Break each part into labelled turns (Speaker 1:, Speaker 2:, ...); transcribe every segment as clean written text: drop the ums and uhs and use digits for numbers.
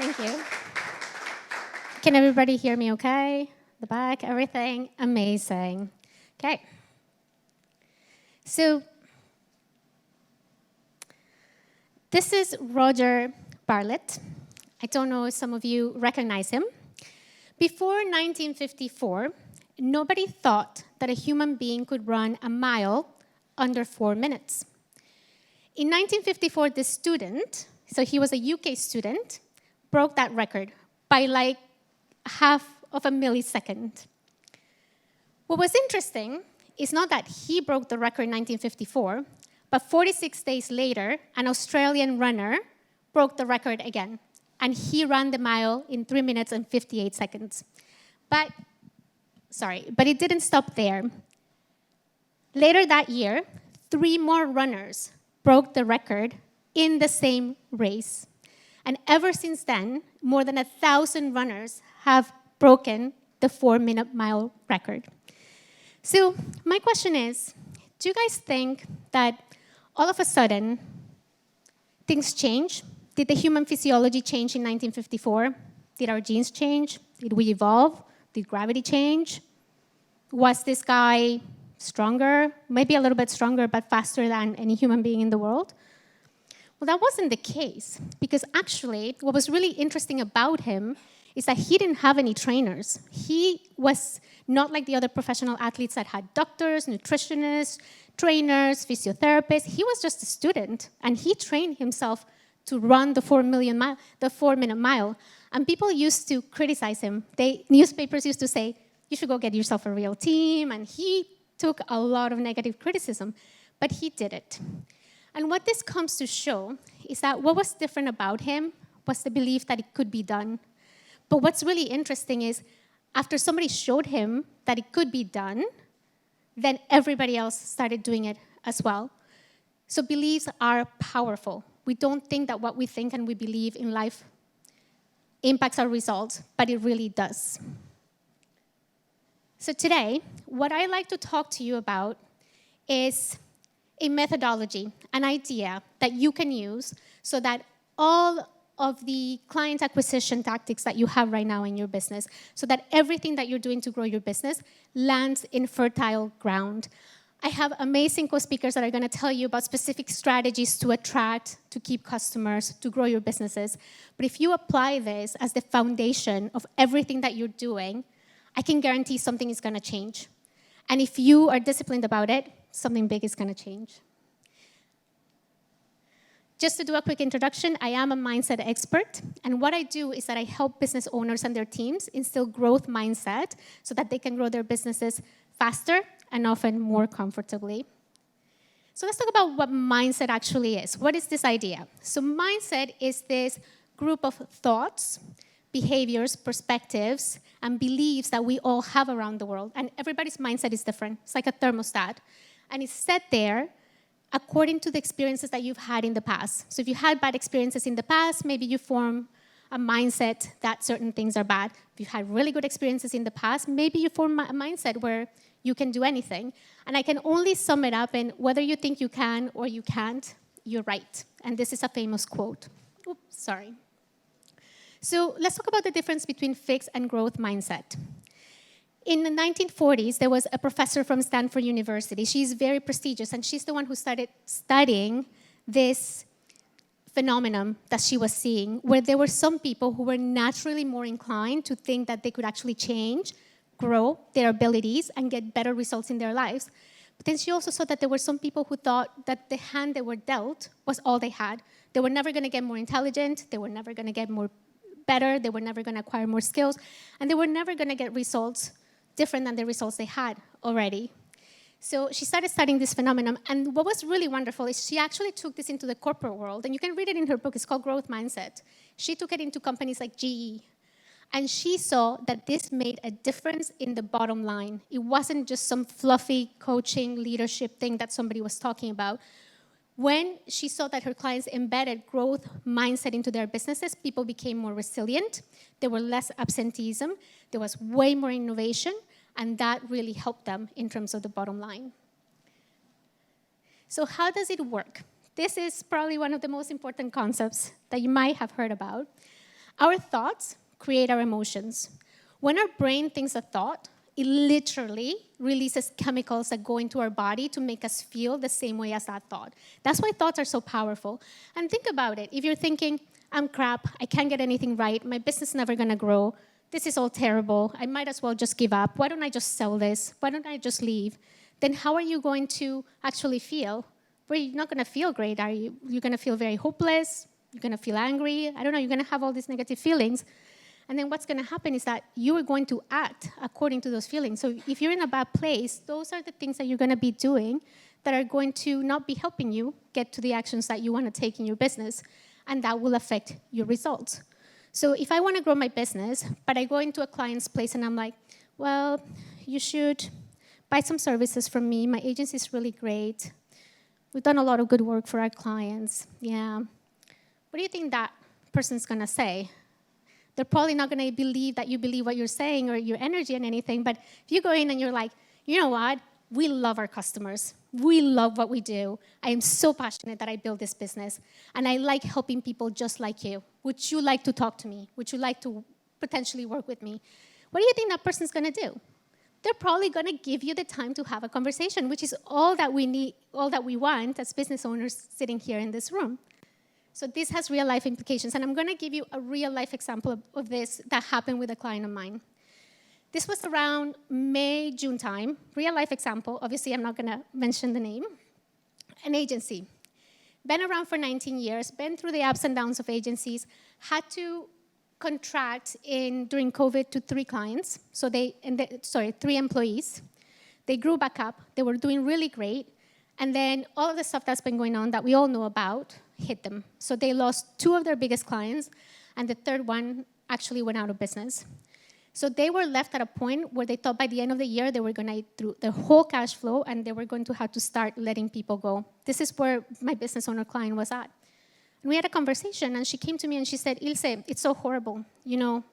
Speaker 1: Thank you. Can everybody hear me okay? The back, everything? Amazing. Okay. So, this is Roger Bartlett. I don't know if some of you recognize him. Before 1954, nobody thought that a human being could run a mile under 4 minutes. In 1954, this student, so he was a UK student, broke that record by like half of a millisecond. What was interesting is not that he broke the record in 1954, but 46 days later, an Australian runner broke the record again, and he ran the mile in 3 minutes and 58 seconds. But it didn't stop there. Later that year, 3 more runners broke the record in the same race. And ever since then, more than 1,000 runners have broken the 4-minute mile record. So my question is, do you guys think that all of a sudden things change? Did the human physiology change in 1954? Did our genes change? Did we evolve? Did gravity change? Was this guy stronger? Maybe a little bit stronger, but faster than any human being in the world? Well, that wasn't the case, because actually what was really interesting about him is that he didn't have any trainers. He was not like the other professional athletes that had doctors, nutritionists, trainers, physiotherapists. He was just a student, and he trained himself to run the 4-minute mile. And people used to criticize him. Newspapers used to say, you should go get yourself a real team, and he took a lot of negative criticism, but he did it. And what this comes to show is that what was different about him was the belief that it could be done. But what's really interesting is after somebody showed him that it could be done, then everybody else started doing it as well. So beliefs are powerful. We don't think that what we think and we believe in life impacts our results, but it really does. So today, what I'd like to talk to you about is a methodology, an idea that you can use so that all of the client acquisition tactics that you have right now in your business, so that everything that you're doing to grow your business lands in fertile ground. I have amazing co-speakers that are going to tell you about specific strategies to attract, to keep customers, to grow your businesses. But if you apply this as the foundation of everything that you're doing, I can guarantee something is going to change. And if you are disciplined about it, something big is going to change. Just to do a quick introduction, I am a mindset expert. And what I do is that I help business owners and their teams instill growth mindset so that they can grow their businesses faster and often more comfortably. So let's talk about what mindset actually is. What is this idea? So mindset is this group of thoughts, behaviors, perspectives, and beliefs that we all have around the world. And everybody's mindset is different. It's like a thermostat. And it's set there according to the experiences that you've had in the past. So if you had bad experiences in the past, maybe you form a mindset that certain things are bad. If you had really good experiences in the past, maybe you form a mindset where you can do anything. And I can only sum it up in whether you think you can or you can't, you're right. And this is a famous quote. Oops, sorry. So let's talk about the difference between fixed and growth mindset. In the 1940s, there was a professor from Stanford University. She's very prestigious, and she's the one who started studying this phenomenon that she was seeing, where there were some people who were naturally more inclined to think that they could actually change, grow their abilities, and get better results in their lives. But then she also saw that there were some people who thought that the hand they were dealt was all they had. They were never going to get more intelligent. They were never going to get more better. They were never going to acquire more skills. And they were never going to get results different than the results they had already. So she started studying this phenomenon, and what was really wonderful is she actually took this into the corporate world, and you can read it in her book. It's called Growth Mindset. She took it into companies like GE, and she saw that this made a difference in the bottom line. It wasn't just some fluffy coaching leadership thing that somebody was talking about. When she saw that her clients embedded growth mindset into their businesses, people became more resilient. There were less absenteeism. There was way more innovation, and that really helped them in terms of the bottom line. So how does it work? This is probably one of the most important concepts that you might have heard about. Our thoughts create our emotions. When our brain thinks a thought, it literally releases chemicals that go into our body to make us feel the same way as that thought. That's why thoughts are so powerful. And think about it. If you're thinking, I'm crap, I can't get anything right, my business is never going to grow, this is all terrible, I might as well just give up, why don't I just sell this, why don't I just leave? Then how are you going to actually feel? Well, you're not going to feel great, are you? You're going to feel very hopeless, you're going to feel angry, I don't know, you're going to have all these negative feelings. And then what's going to happen is that you are going to act according to those feelings. So if you're in a bad place, those are the things that you're going to be doing that are going to not be helping you get to the actions that you want to take in your business, and that will affect your results. So if I want to grow my business, but I go into a client's place and I'm like, well, you should buy some services from me. My agency is really great. We've done a lot of good work for our clients. Yeah. What do you think that person's going to say? They're probably not going to believe that you believe what you're saying or your energy and anything. But if you go in and you're like, you know what? We love our customers. We love what we do. I am so passionate that I built this business. And I like helping people just like you. Would you like to talk to me? Would you like to potentially work with me? What do you think that person's going to do? They're probably going to give you the time to have a conversation, which is all that we need, all that we want as business owners sitting here in this room. So this has real-life implications, and I'm going to give you a real-life example of this that happened with a client of mine. This was around May, June time. Real-life example. Obviously, I'm not going to mention the name. An agency. Been around for 19 years, been through the ups and downs of agencies, had to contract during COVID to 3 clients. So 3 employees. They grew back up. They were doing really great. And then all of the stuff that's been going on that we all know about hit them. So they lost 2 of their biggest clients, and the 3rd one actually went out of business. So they were left at a point where they thought by the end of the year they were going to eat through their whole cash flow, and they were going to have to start letting people go. This is where my business owner client was at. And we had a conversation, and she came to me and she said, Ilse, it's so horrible. You know,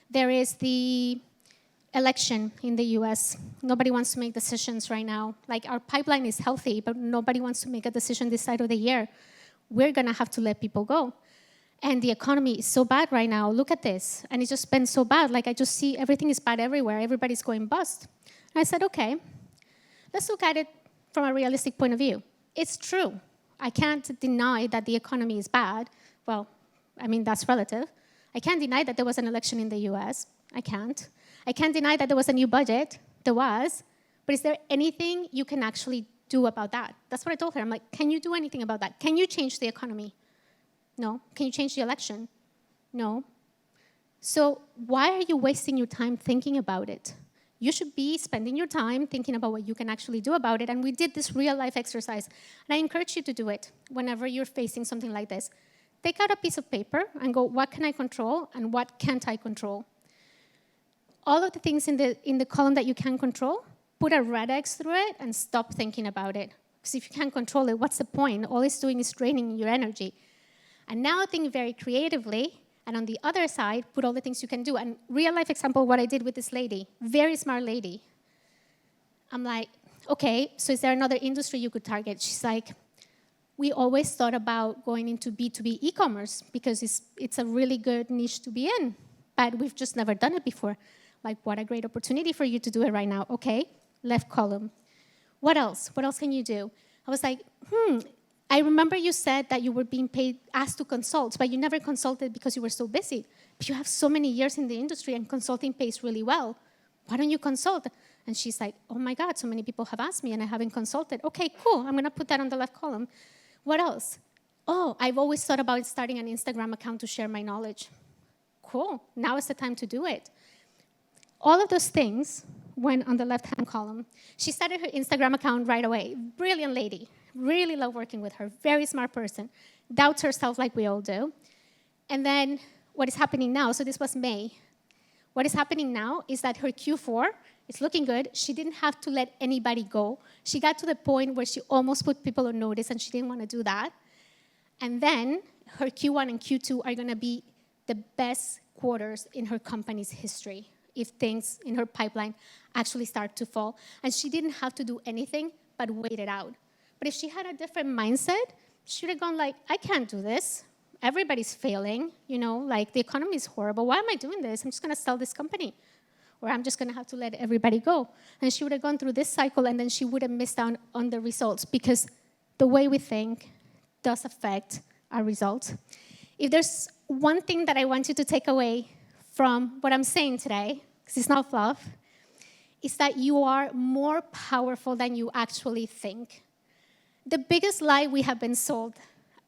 Speaker 1: there is the election in the US. Nobody wants to make decisions right now. Like, our pipeline is healthy, but nobody wants to make a decision this side of the year. We're going to have to let people go. And the economy is so bad right now. Look at this. And it's just been so bad. Like, I just see everything is bad everywhere. Everybody's going bust. And I said, okay, let's look at it from a realistic point of view. It's true. I can't deny that the economy is bad. Well, I mean, that's relative. I can't deny that there was an election in the US. I can't. I can't deny that there was a new budget. There was. But is there anything you can actually do about that? That's what I told her. I'm like, can you do anything about that? Can you change the economy? No. Can you change the election? No. So why are you wasting your time thinking about it? You should be spending your time thinking about what you can actually do about it. And we did this real-life exercise. And I encourage you to do it whenever you're facing something like this. Take out a piece of paper and go, what can I control and what can't I control? All of the things in the column that you can control, put a red X through it and stop thinking about it. Because if you can't control it, what's the point? All it's doing is draining your energy. And now think very creatively, and on the other side, put all the things you can do. And real-life example, what I did with this lady, very smart lady. I'm like, okay, so is there another industry you could target? She's like, we always thought about going into B2B e-commerce because it's a really good niche to be in, but we've just never done it before. Like, what a great opportunity for you to do it right now. Okay, left column. What else? What else can you do? I was like, I remember you said that you were being paid, asked to consult, but you never consulted because you were so busy. But you have so many years in the industry and consulting pays really well. Why don't you consult? And she's like, oh my God, so many people have asked me and I haven't consulted. Okay, cool, I'm gonna put that on the left column. What else? Oh, I've always thought about starting an Instagram account to share my knowledge. Cool, now is the time to do it. All of those things went on the left-hand column. She started her Instagram account right away. Brilliant lady. Really love working with her. Very smart person. Doubts herself like we all do. And then what is happening now, so this was May. What is happening now is that her Q4 is looking good. She didn't have to let anybody go. She got to the point where she almost put people on notice, and she didn't want to do that. And then her Q1 and Q2 are going to be the best quarters in her company's history if things in her pipeline actually start to fall. And she didn't have to do anything but wait it out. But if she had a different mindset, she would have gone like, I can't do this. Everybody's failing, like the economy is horrible. Why am I doing this? I'm just going to sell this company. Or I'm just going to have to let everybody go. And she would have gone through this cycle, and then she would have missed out on the results, because the way we think does affect our results. If there's one thing that I want you to take away from what I'm saying today, because it's not fluff, is that you are more powerful than you actually think. The biggest lie we have been sold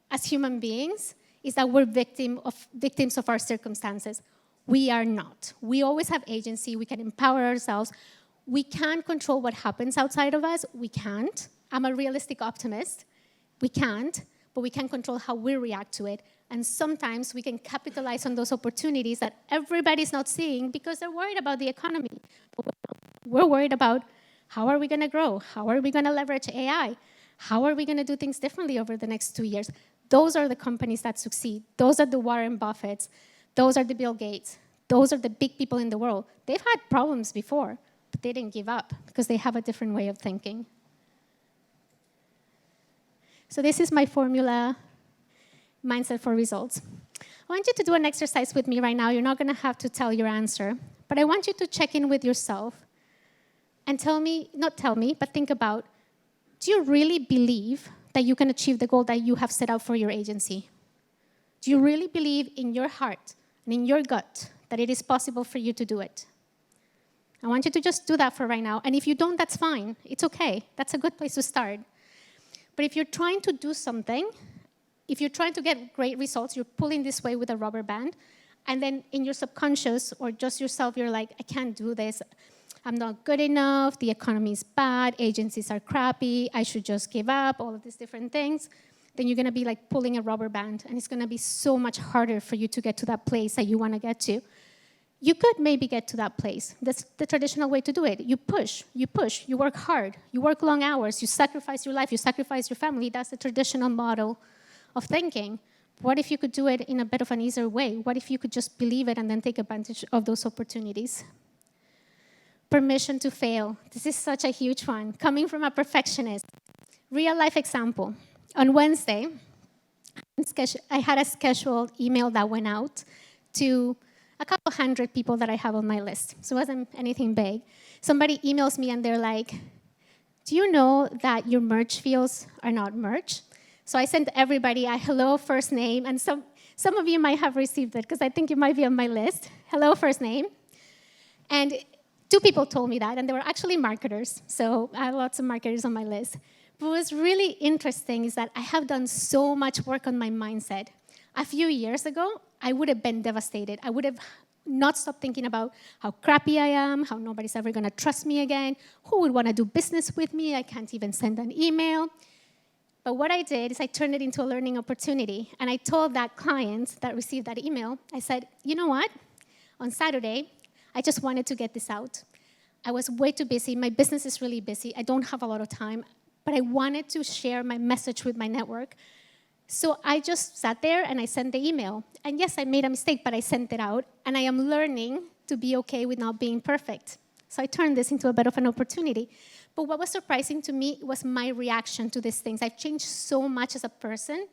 Speaker 1: as human beings is that we're victims of our circumstances. We are not. We always have agency. We can empower ourselves. We can't control what happens outside of us. We can't. I'm a realistic optimist. We can't, but we can control how we react to it. And sometimes we can capitalize on those opportunities that everybody's not seeing because they're worried about the economy. We're worried about how are we going to grow? How are we going to leverage AI? How are we going to do things differently over the next 2 years? Those are the companies that succeed. Those are the Warren Buffetts. Those are the Bill Gates. Those are the big people in the world. They've had problems before, but they didn't give up because they have a different way of thinking. So this is my formula, mindset for results. I want you to do an exercise with me right now. You're not going to have to tell your answer, but I want you to check in with yourself and not tell me, but think about, do you really believe that you can achieve the goal that you have set out for your agency? Do you really believe in your heart and in your gut that it is possible for you to do it? I want you to just do that for right now. And if you don't, that's fine. It's okay. That's a good place to start. But if you're trying to do something, if you're trying to get great results, you're pulling this way with a rubber band, and then in your subconscious or just yourself, you're like, I can't do this. I'm not good enough. The economy is bad. Agencies are crappy. I should just give up, all of these different things. Then you're going to be like pulling a rubber band, and it's going to be so much harder for you to get to that place that you want to get to. You could maybe get to that place. That's the traditional way to do it. You push, you work hard, you work long hours, you sacrifice your life, you sacrifice your family. That's the traditional model of thinking. What if you could do it in a bit of an easier way? What if you could just believe it and then take advantage of those opportunities? Permission to fail. This is such a huge one. Coming from a perfectionist. Real life example. On Wednesday, I had a scheduled email that went out to a couple hundred people that I have on my list. So it wasn't anything big. Somebody emails me and they're like, do you know that your merch fields are not merch? So I sent everybody a hello, first name, and some of you might have received it because I think you might be on my list. Hello, first name. And 2 people told me that, and they were actually marketers. So I have lots of marketers on my list. But what's really interesting is that I have done so much work on my mindset. A few years ago, I would have been devastated. I would have not stopped thinking about how crappy I am, how nobody's ever going to trust me again, who would want to do business with me, I can't even send an email. But what I did is I turned it into a learning opportunity. And I told that client that received that email, I said, you know what? On Saturday, I just wanted to get this out. I was way too busy. My business is really busy. I don't have a lot of time. But I wanted to share my message with my network. So I just sat there and I sent the email. And yes, I made a mistake, but I sent it out. And I am learning to be okay with not being perfect. So I turned this into a bit of an opportunity. But what was surprising to me was my reaction to these things. I've changed so much as a person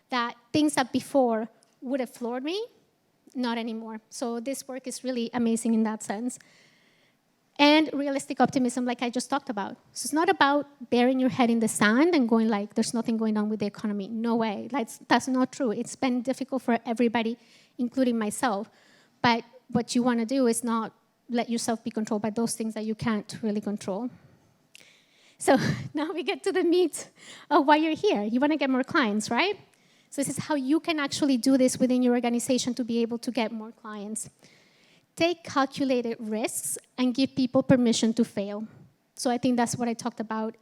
Speaker 1: that things that before would have floored me, not anymore. So this work is really amazing in that sense. And realistic optimism, like I just talked about. So it's not about burying your head in the sand and going like, there's nothing going on with the economy. No way. That's not true. It's been difficult for everybody, including myself. But what you want to do is not let yourself be controlled by those things that you can't really control. So now we get to the meat of why you're here. You want to get more clients, right? So this is how you can actually do this within your organization to be able to get more clients. Take calculated risks and give people permission to fail. So I think that's what I talked about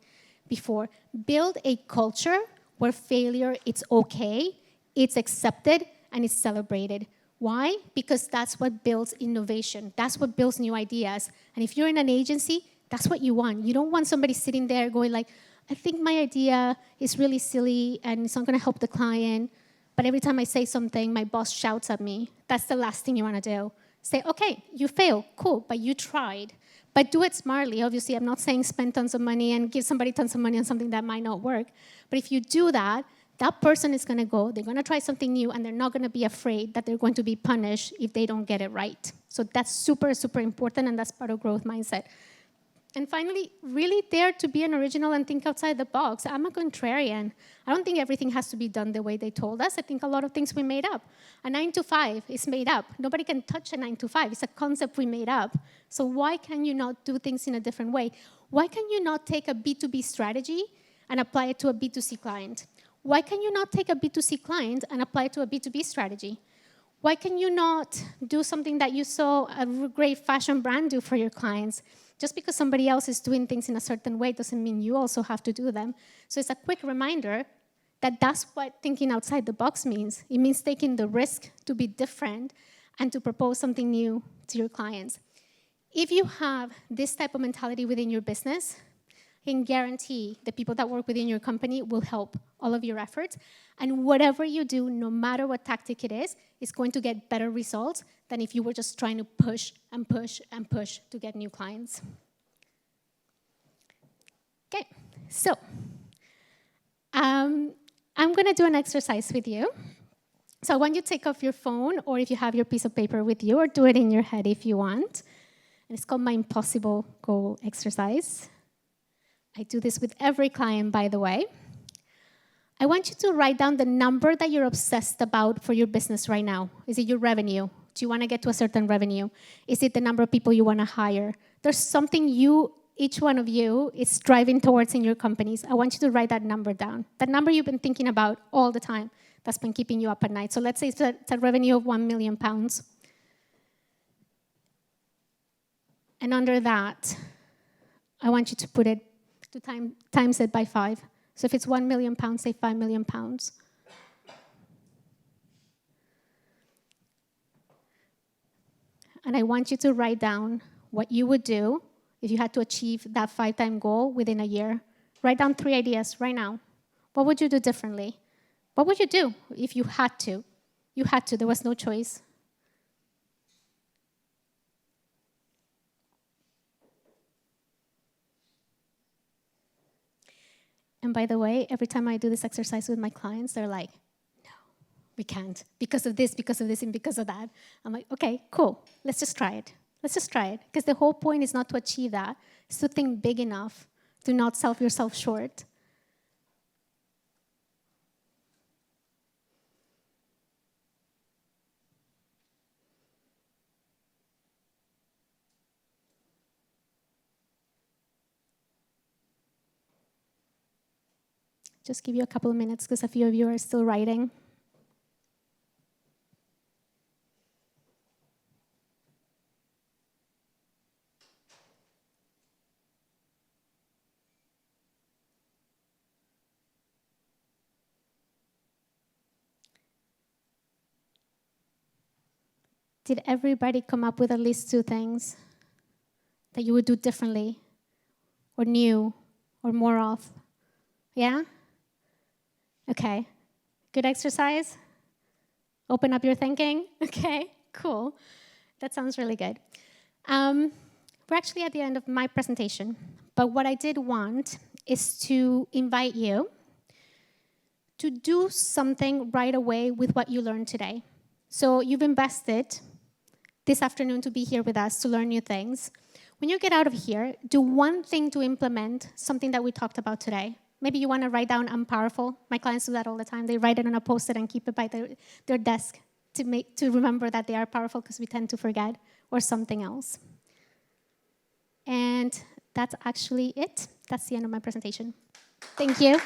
Speaker 1: before. Build a culture where failure is okay, it's accepted, and it's celebrated. Why? Because that's what builds innovation. That's what builds new ideas. And if you're in an agency, that's what you want. You don't want somebody sitting there going like, I think my idea is really silly and it's not going to help the client, but every time I say something, my boss shouts at me. That's the last thing you want to do. Say, okay, you failed, cool, but you tried. But do it smartly. Obviously, I'm not saying spend tons of money and give somebody tons of money on something that might not work. But if you do that, that person is going to go, they're going to try something new, and they're not going to be afraid that they're going to be punished if they don't get it right. So that's super, super important, and that's part of growth mindset. And finally, really dare to be an original and think outside the box. I'm a contrarian. I don't think everything has to be done the way they told us. I think a lot of things we made up. A 9 to 5 is made up. Nobody can touch a 9 to 5. It's a concept we made up. So why can you not do things in a different way? Why can you not take a B2B strategy and apply it to a B2C client? Why can you not take a B2C client and apply it to a B2B strategy? Why can you not do something that you saw a great fashion brand do for your clients? Just because somebody else is doing things in a certain way doesn't mean you also have to do them. So it's a quick reminder that that's what thinking outside the box means. It means taking the risk to be different and to propose something new to your clients. If you have this type of mentality within your business, I can guarantee the people that work within your company will help all of your efforts. And whatever you do, no matter what tactic it is going to get better results than if you were just trying to push and push and push to get new clients. Okay, so I'm going to do an exercise with you. So I want you to take off your phone, or if you have your piece of paper with you, or do it in your head if you want. And it's called my impossible goal exercise. I do this with every client, by the way. I want you to write down the number that you're obsessed about for your business right now. Is it your revenue? Do you want to get to a certain revenue? Is it the number of people you want to hire? There's something each one of you is striving towards in your companies. I want you to write that number down. That number you've been thinking about all the time that's been keeping you up at night. So let's say it's a revenue of £1 million. And under that, I want you to put it to times it by 5. So if it's £1 million, say £5 million. And I want you to write down what you would do if you had to achieve that 5-time goal within a year. Write down 3 ideas right now. What would you do differently? What would you do if you had to? You had to. There was no choice. And by the way, every time I do this exercise with my clients, they're like, no, we can't. Because of this, and because of that. I'm like, okay, cool. Let's just try it. Let's just try it. Because the whole point is not to achieve that. It's to think big enough to not sell yourself short. Just give you a couple of minutes because a few of you are still writing. Did everybody come up with at least 2 things that you would do differently or new or more of? Yeah? Okay. Good exercise? Open up your thinking? Okay, cool. That sounds really good. We're actually at the end of my presentation, but what I did want is to invite you to do something right away with what you learned today. So you've invested this afternoon to be here with us to learn new things. When you get out of here, do one thing to implement something that we talked about today. Maybe you want to write down, I'm powerful. My clients do that all the time. They write it on a Post-it and keep it by their desk to remember that they are powerful because we tend to forget, or something else. And that's actually it. That's the end of my presentation. Thank you.